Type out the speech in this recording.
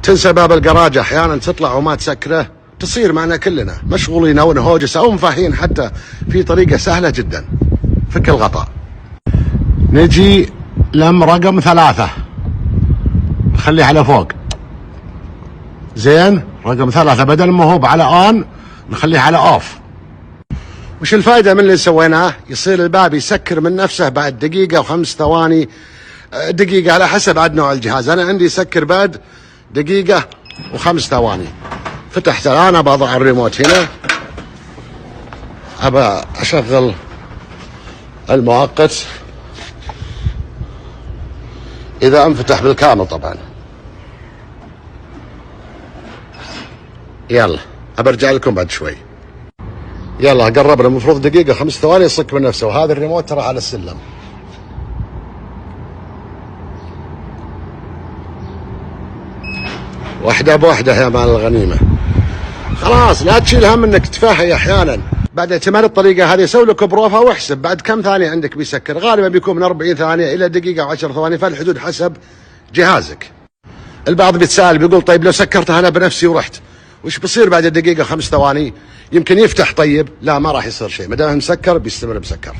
تنسى باب الجراج احيانا تطلع وما تسكره، تصير معنا كلنا مشغولين او نهوجس او مفاهين. حتى في طريقة سهلة جدا، فك الغطاء. نجي لم رقم 3 نخليه على فوق، زين. رقم 3 بدل ما هو على اون نخليه على اوف. وش الفائدة من اللي سويناه؟ يصير الباب يسكر من نفسه بعد دقيقة و5 ثواني، دقيقة على حسب عاد نوع الجهاز. انا عندي يسكر بعد دقيقة و5 ثواني. فتحت الان، بضع الريموت هنا، ابى اشغل المؤقت اذا انفتح بالكامل طبعا. يلا ابرجع لكم بعد شوي. يلا قربنا، المفروض دقيقة 5 ثواني يصك من نفسه. وهذا الريموت ترى على السلم. واحدة بواحدة يا مال الغنيمة. خلاص لا تشيل هم انك تفاهي احيانا. بعد اعتماد الطريقة هذه سوي لك بروفة واحسب بعد كم ثانية عندك بيسكر. غالبا بيكون من 40 ثانية الى دقيقة و10 ثواني، فالحدود حسب جهازك. البعض بيتساءل بيقول طيب لو سكرتها انا بنفسي ورحت وش بصير بعد دقيقة 5 ثواني؟ يمكن يفتح. طيب لا، ما راح يصير شيء، ما دام مسكر بيستمر مسكر.